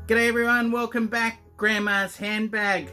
G'day everyone, welcome back. Grandma's Handbag.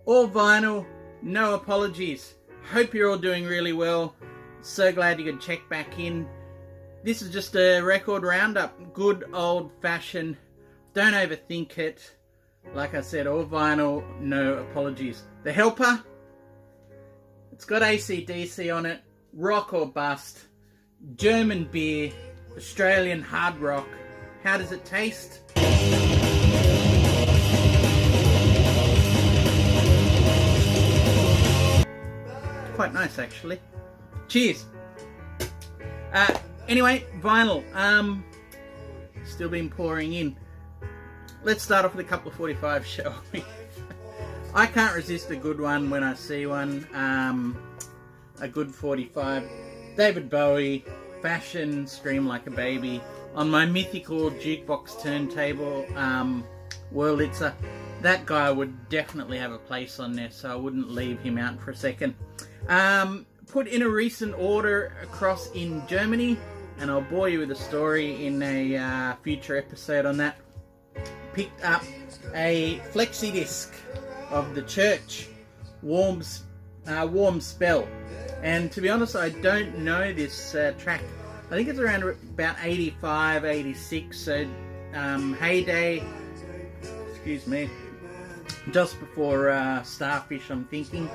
All vinyl, no apologies. Hope you're all doing really well. So glad you could check back in. This is just a record roundup. Good old fashioned. Don't overthink it. Like I said, all vinyl, no apologies. The Helper. It's got AC/DC on it. Rock or bust. German beer. Australian hard rock. How does it taste? Quite nice actually. Cheers. Anyway, vinyl. Still been pouring in. Let's start off with a couple of 45, shall we? I can't resist a good one when I see one. A good 45. David Bowie, Fashion, Scream Like a Baby. On my mythical jukebox turntable, Wurlitzer. That guy would definitely have a place on there, so I wouldn't leave him out for a second. Put in a recent order across in Germany, and I'll bore you with a story in a future episode on that. Picked up a flexi disc of The Church, Warm Spell, and to be honest, I don't know this track. I think it's around about 85, 86, so heyday, excuse me, just before Starfish, I'm thinking.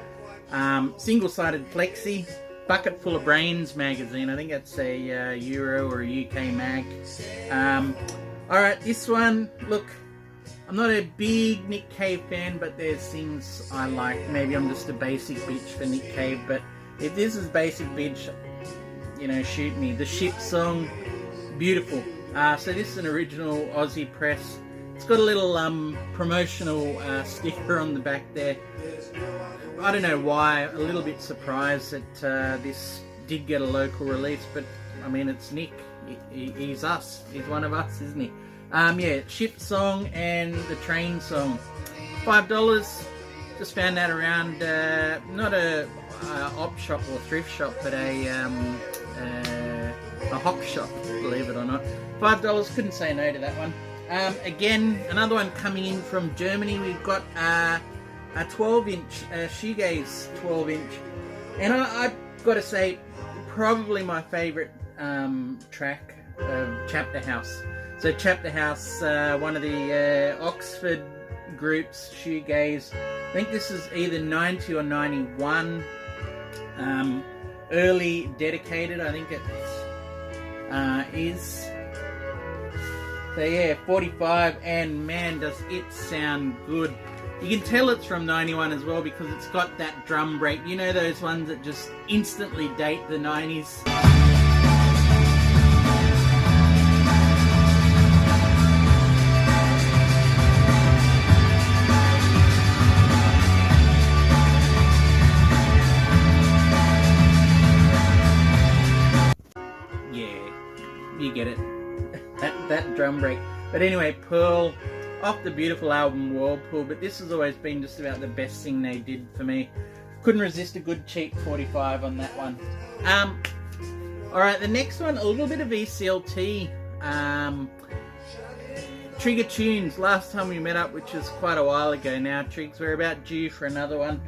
Single-sided flexi, Bucket Full of Brains magazine. I think that's a Euro or a UK mag. Alright, this one, look, I'm not a big Nick Cave fan, but there's things I like. Maybe I'm just a basic bitch for Nick Cave, but if this is basic bitch, you know, shoot me. The Ship song, beautiful. So this is an original Aussie press. It's got a little promotional sticker on the back there. I don't know why, a little bit surprised that this did get a local release, but I mean, it's Nick. He's us. He's one of us, isn't he? Yeah, Ship song and the Train song. $5. Just found that around, not a op shop or thrift shop, but a hop shop, believe it or not. $5, couldn't say no to that one. Again, another one coming in from Germany. We've got a 12-inch, shoegaze 12-inch, and I've got to say, probably my favourite track of Chapter House. So Chapter House, one of the Oxford groups, shoegaze. I think this is either 90 or 91. Early dedicated, I think it is. So yeah, 45, and man, does it sound good. You can tell it's from 91 as well because it's got that drum break. You know those ones that just instantly date the 90s? Yeah, you get it. That drum break. But anyway, Pearl, off the beautiful album Whirlpool, but this has always been just about the best thing they did for me. Couldn't resist a good cheap 45 on that one. Alright, the next one, a little bit of ECLT. Trigger Tunes, last time we met up, which was quite a while ago now, Triggs, we're about due for another one.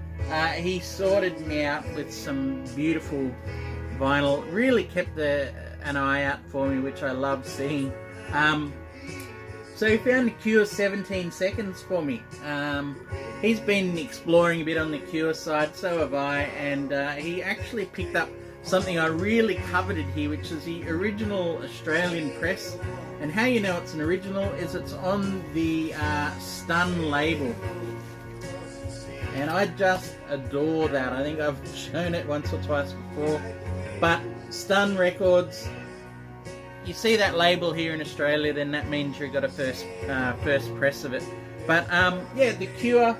He sorted me out with some beautiful vinyl, really kept an eye out for me, which I love seeing. So he found The Cure 17 Seconds for me. He's been exploring a bit on The Cure side, so have I, and he actually picked up something I really coveted here, which is the original Australian press. And how you know it's an original is it's on the Stun label. And I just adore that. I think I've shown it once or twice before. But Stun Records, you see that label here in Australia, then that means you've got a first press of it. But yeah, The Cure,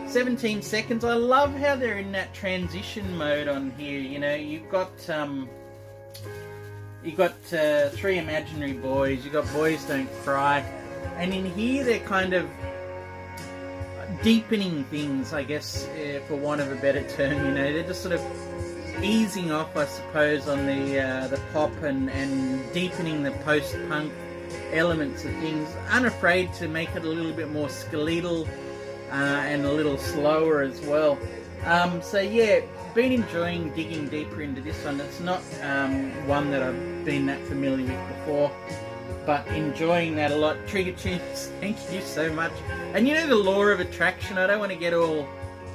17 Seconds. I love how they're in that transition mode on here. You know, you've got Three Imaginary Boys, you've got Boys Don't Cry, and in here they're kind of deepening things, I guess, for want of a better term. You know, they're just sort of easing off, I suppose, on the pop and deepening the post-punk elements of things. Unafraid to make it a little bit more skeletal and a little slower as well. So yeah, been enjoying digging deeper into this one. It's not one that I've been that familiar with before, but enjoying that a lot. Trigger Tunes, thank you so much. And you know the law of attraction, I don't want to get all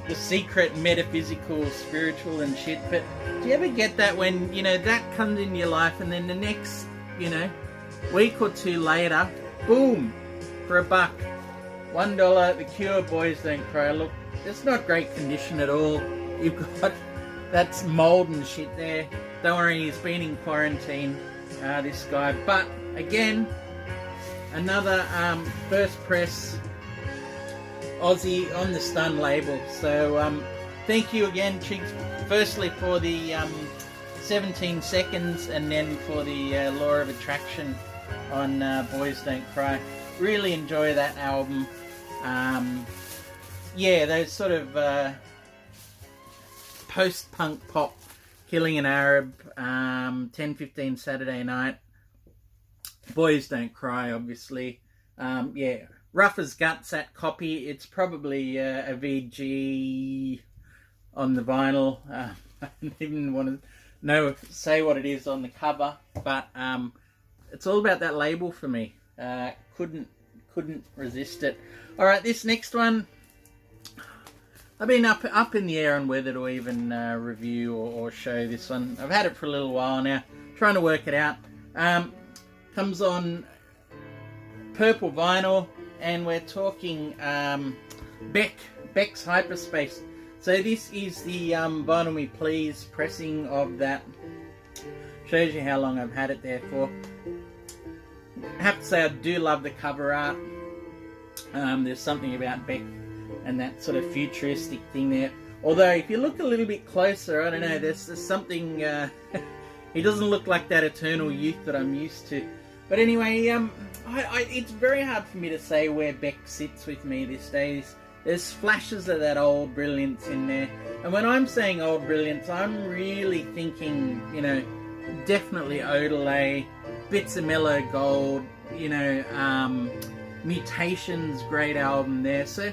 the secret metaphysical, spiritual and shit, but do you ever get that when, you know, that comes in your life and then the next, you know, week or two later, boom, for $1, $1, The Cure, Boys Don't Cry. Look, it's not great condition at all. You've got, that's mold and shit there. Don't worry, he's been in quarantine, this guy. But again, another first press Aussie on the Stun label. So thank you again, Chigs, firstly for the 17 seconds and then for the Law of Attraction on Boys Don't Cry. Really enjoy that album. Yeah, those sort of post-punk pop, Killing an Arab, 10:15 Saturday Night, Boys Don't Cry, obviously. Yeah, rough as guts, that copy. It's probably a VG on the vinyl. I don't even want to say what it is on the cover, but it's all about that label for me. Couldn't resist it. All right, this next one, I've been up in the air on whether to even review or show this one. I've had it for a little while now, trying to work it out. Comes on purple vinyl, and we're talking Beck's Hyperspace. So this is the Vinyl Me Please pressing of that. Shows you how long I've had it there for. I have to say I do love the cover art. There's something about Beck and that sort of futuristic thing there. Although if you look a little bit closer, I don't know, there's something, he doesn't look like that eternal youth that I'm used to. But anyway, it's very hard for me to say where Beck sits with me these days. There's flashes of that old brilliance in there. And when I'm saying old brilliance, I'm really thinking, you know, definitely Odelay, bits of Mellow Gold, you know, Mutations, great album there. So,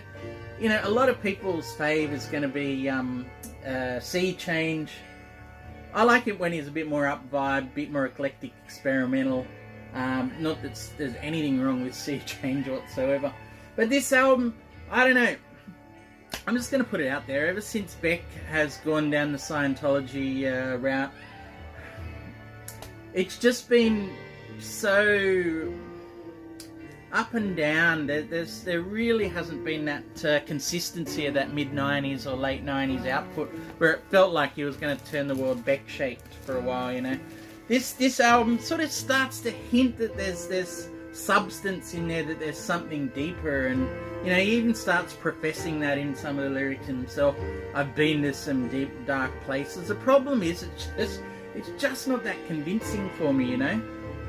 you know, a lot of people's fave is going to be Sea Change. I like it when he's a bit more up vibe, bit more eclectic, experimental. Not that there's anything wrong with Sea Change whatsoever. But this album, I don't know. I'm just going to put it out there. Ever since Beck has gone down the Scientology route, it's just been so up and down. There really hasn't been that consistency of that mid-90s or late 90s output where it felt like he was going to turn the world Beck-shaped for a while, you know. This album sort of starts to hint that there's substance in there, that there's something deeper, and you know, he even starts professing that in some of the lyrics himself. I've been to some deep, dark places. The problem is it's just not that convincing for me, you know.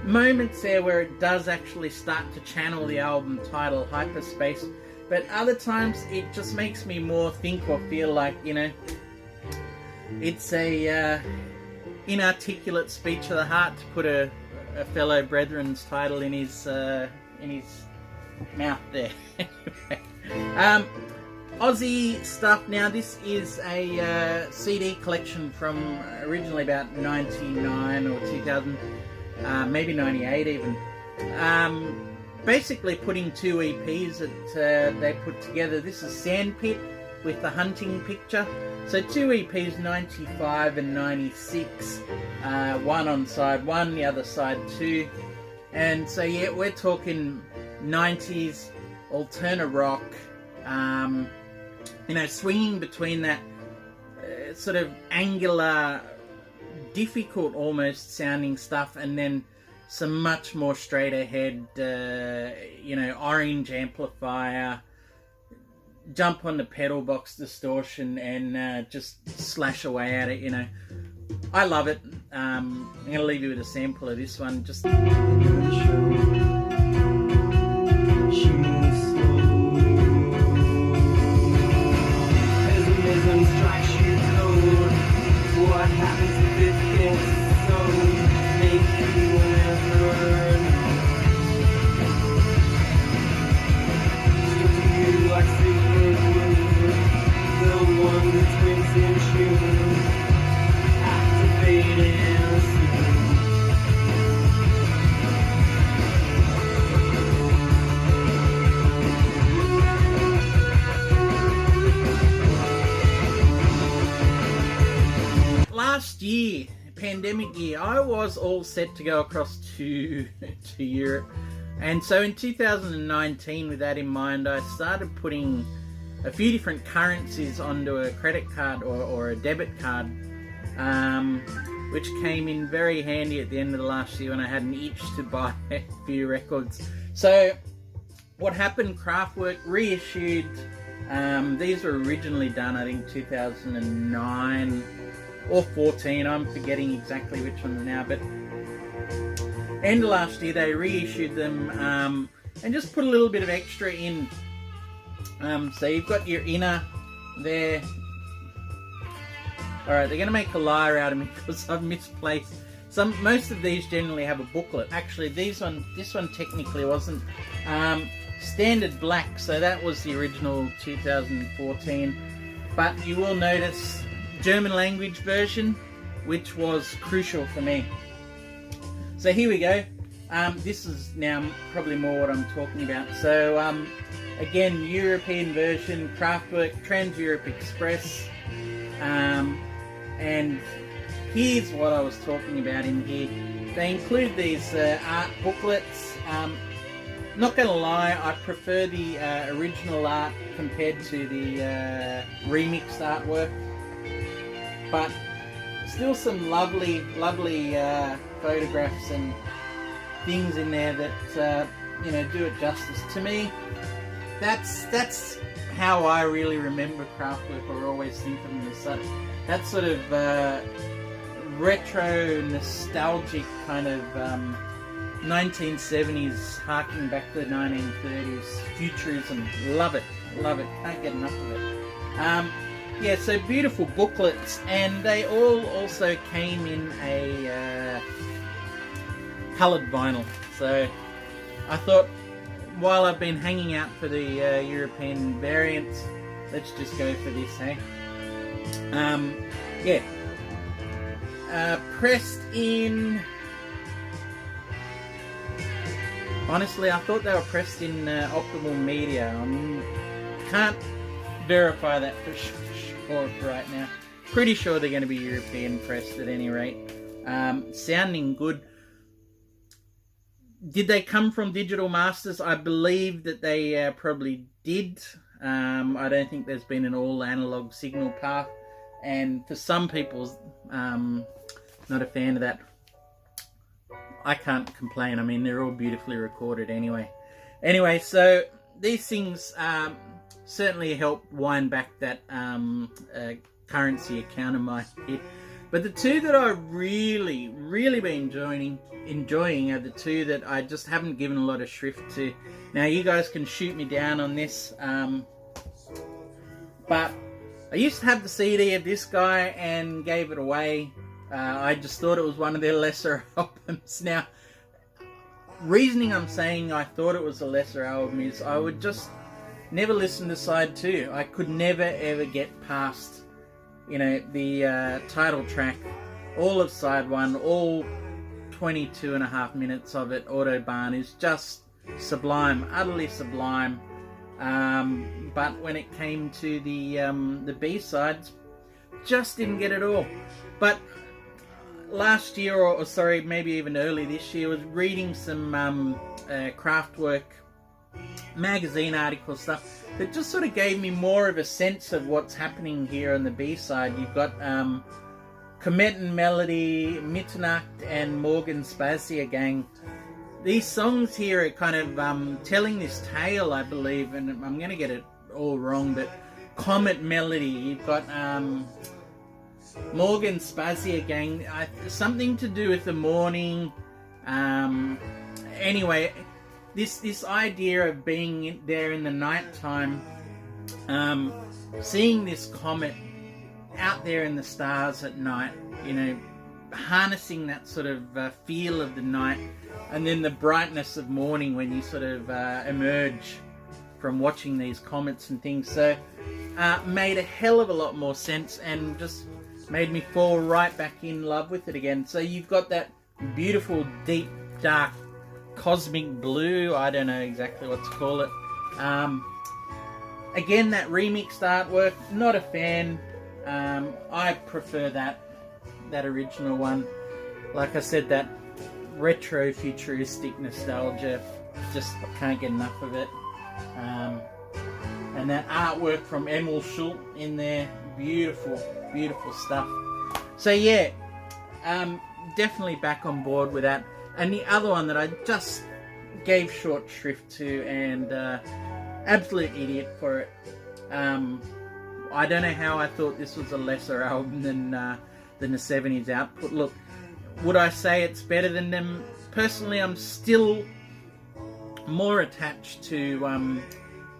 Moments there where it does actually start to channel the album title Hyperspace, but other times it just makes me more think or feel like, you know, it's a inarticulate speech of the heart, to put a fellow brethren's title in his mouth there. Anyway, Aussie stuff. Now this is a CD collection from originally about 99 or 2000, maybe 98 even. Basically putting two EPs that they put together. This is Sandpit with the hunting picture. So two EPs, 95 and 96. One on side one, the other side two. And so yeah, we're talking 90s alternative rock, you know, swinging between that sort of angular, difficult almost sounding stuff, and then some much more straight ahead, you know, orange amplifier, jump on the pedal box distortion and just slash away at it, you know. I love it. I'm going to leave you with a sample of this one. Just what happens if it gets so make you never know. last year, pandemic year, I was all set to go across to Europe. And so in 2019, with that in mind, I started putting a few different currencies onto a credit card or a debit card, which came in very handy at the end of the last year when I had an itch to buy a few records. So what happened, Craftwork reissued, these were originally done I think 2009 or 14, I'm forgetting exactly which ones now, but end of last year they reissued them and just put a little bit of extra in. So you've got your inner there. Alright, they're going to make a liar out of me because I've misplaced most of these generally have a booklet. Actually this one technically wasn't standard black, so that was the original 2014, but you will notice German language version, which was crucial for me. So here we go. This is now probably more what I'm talking about. So again, European version, Craftwork, Trans-Europe Express, and here's what I was talking about in here. They include these art booklets. Not gonna lie, I prefer the original art compared to the remixed artwork, but still some lovely photographs and things in there that do it justice. To me, that's how I really remember Craftwork, or always think of them as such. That sort of retro, nostalgic kind of 1970s, harking back to the 1930s, futurism. Love it, can't get enough of it. Yeah, so beautiful booklets, and they all also came in a coloured vinyl. So I thought, while I've been hanging out for the European variants, let's just go for this, hey? Yeah. Pressed in... Honestly, I thought they were pressed in optimal media. Can't verify that for sure right now. Pretty sure they're going to be European pressed at any rate. Sounding good. Did they come from Digital Masters? I believe that they probably did. I don't think there's been an all analog signal path, and for some people, not a fan of that. I can't complain. I mean, they're all beautifully recorded anyway. Anyway, so these things certainly help wind back that currency account of mine here. But the two that I really been enjoying are the two that I just haven't given a lot of shrift to. Now, you guys can shoot me down on this, but I used to have the CD of this guy and gave it away. I just thought it was one of their lesser albums. Now, reasoning I'm saying I thought it was a lesser album is I would just never listen to side 2. I could never ever get past, the title track, all of side 1, all 22.5 minutes of it. Autobahn is just sublime, utterly sublime. But when it came to the B-sides, just didn't get it all. But last year, or sorry, maybe even early this year, was reading some Craftwork magazine article stuff that just sort of gave me more of a sense of what's happening here on the B-side. You've got Comet and Melody, Mitternacht and Morgan Spazia Gang. These songs here are kind of telling this tale, I believe, and I'm going to get it all wrong, but Comet Melody, you've got Morgan Spazia Gang, something to do with the morning. Anyway, this idea of being there in the night time, seeing this comet out there in the stars at night, harnessing that sort of feel of the night, and then the brightness of morning when you sort of emerge from watching these comets and things. So made a hell of a lot more sense and just made me fall right back in love with it again. So you've got that beautiful, deep, dark, cosmic blue. I don't know exactly what to call it. Again, that remixed artwork, not a fan. I prefer that that original one. Like I said, that retro futuristic nostalgia, just can't get enough of it. And that artwork from Emil Schult in there, beautiful, beautiful stuff. So yeah, definitely back on board with that. And the other one that I just gave short shrift to, and absolute idiot for it. I don't know how I thought this was a lesser album than the 70s output. Look, would I say it's better than them? Personally, I'm still more attached to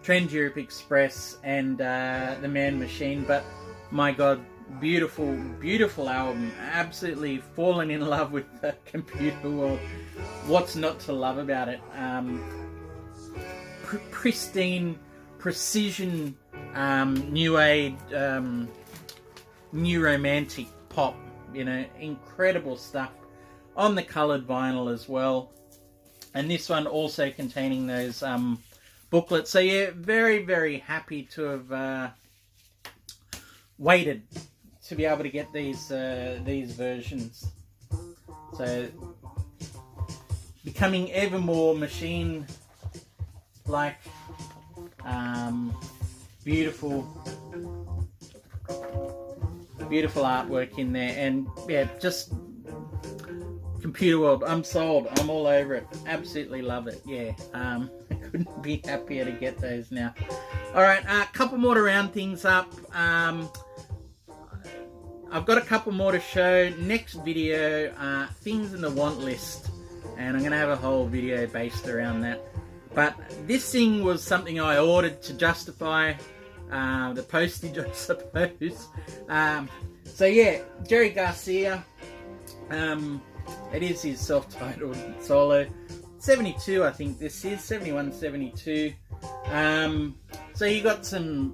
Trans Europe Express and The Man Machine, but my God, beautiful, beautiful album. Absolutely fallen in love with the computer world. What's not to love about it? Pristine, precision, new age, new romantic pop. You know, incredible stuff on the coloured vinyl as well. And this one also containing those booklets. So yeah, very, very happy to have waited to be able to get these versions. So becoming ever more machine-like, beautiful artwork in there, and yeah, just computer world. I'm sold. I'm all over it. Absolutely love it. Yeah, I couldn't be happier to get those now. All right, a couple more to round things up. I've got a couple more to show. Next video, things in the want list, and I'm going to have a whole video based around that. But this thing was something I ordered to justify the postage, I suppose. So yeah, Jerry Garcia. It is his self-titled solo. 72, I think this is. 71, 72. So you got some,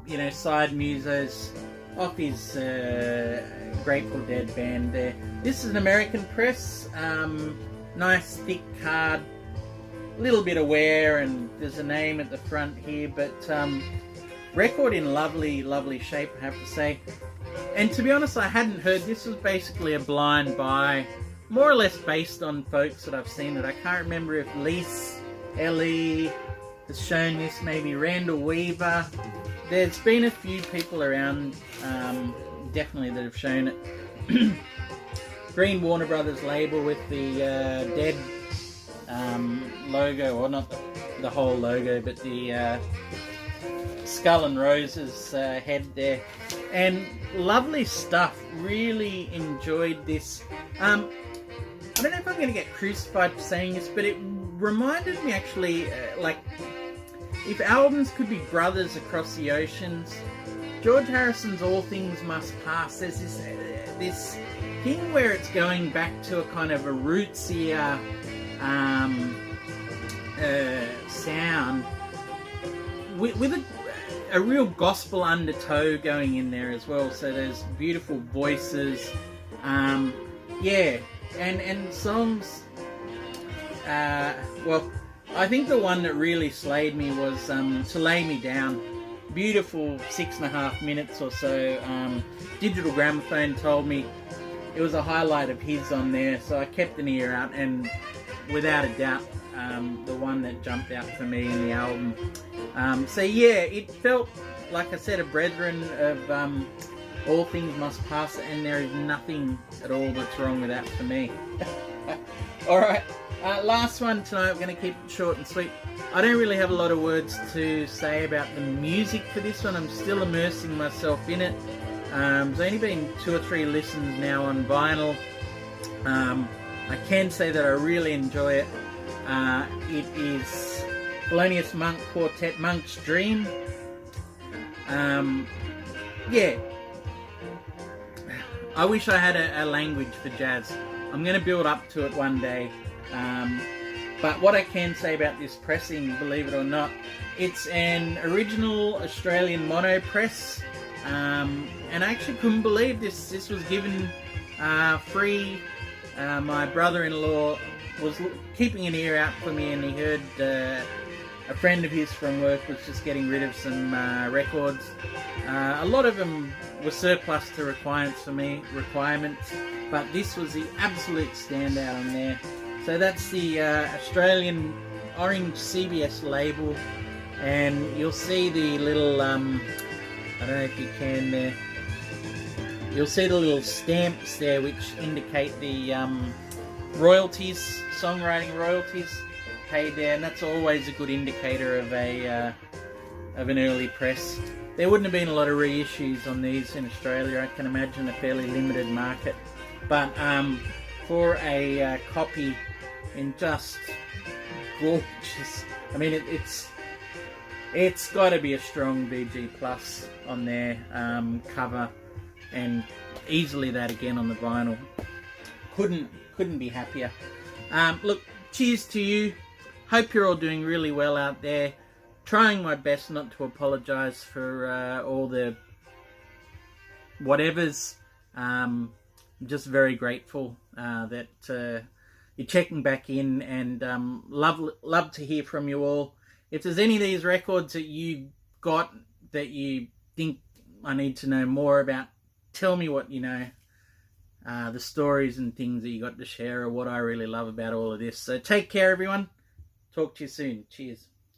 you know, side musos off his Grateful Dead band there. This is an American press. Nice thick card. Little bit of wear, and there's a name at the front here, but record in lovely, lovely shape, I have to say. And to be honest, I hadn't heard. This was basically a blind buy, more or less based on folks that I've seen it. I can't remember if Lise, Ellie has shown this, maybe Randall Weaver. There's been a few people around, definitely, that have shown it. Green Warner Brothers label with the Dead logo, or not the whole logo, but the Skull and Roses head there. And lovely stuff. Really enjoyed this. I don't know if I'm going to get crucified for saying this, but it reminded me actually, like, if albums could be brothers across the oceans, George Harrison's All Things Must Pass, there's this thing where it's going back to a kind of a rootsier sound with a real gospel undertow going in there as well. So there's beautiful voices, yeah, and songs. Well, I think the one that really slayed me was To Lay Me Down. Beautiful 6.5 minutes or so. Digital Gramophone told me it was a highlight of his on there, so I kept an ear out, and without a doubt, the one that jumped out for me in the album. So yeah, it felt, like I said, a brethren of All Things Must Pass, and there is nothing at all that's wrong with that for me. Alright, last one tonight. We're going to keep it short and sweet. I don't really have a lot of words to say about the music for this one. I'm still immersing myself in it. There's only been 2 or 3 listens now on vinyl. I can say that I really enjoy it. It is Thelonious Monk Quartet, Monk's Dream. Yeah, I wish I had a language for jazz. I'm going to build up to it one day. But what I can say about this pressing, believe it or not, it's an original Australian mono press. And I actually couldn't believe this was given free. My brother-in-law was keeping an ear out for me, and he heard a friend of his from work was just getting rid of some records. A lot of them were surplus to requirements for me, but this was the absolute standout on there. So that's the Australian orange CBS label, and you'll see the little, I don't know if you can there, you'll see the little stamps there which indicate the royalties, songwriting royalties paid there, and that's always a good indicator of an early press. There wouldn't have been a lot of reissues on these in Australia. I can imagine a fairly limited market, but for a copy in just gorgeous, I mean it's got to be a strong BG Plus on their cover, and easily that again on the vinyl. Couldn't be happier. Look, cheers to you. Hope you're all doing really well out there. Trying my best not to apologise for all the whatevers. I'm just very grateful that you're checking back in, and love to hear from you all. If there's any of these records that you got that you think I need to know more about, tell me what you know. The stories and things that you got to share are what I really love about all of this. So take care, everyone. Talk to you soon. Cheers.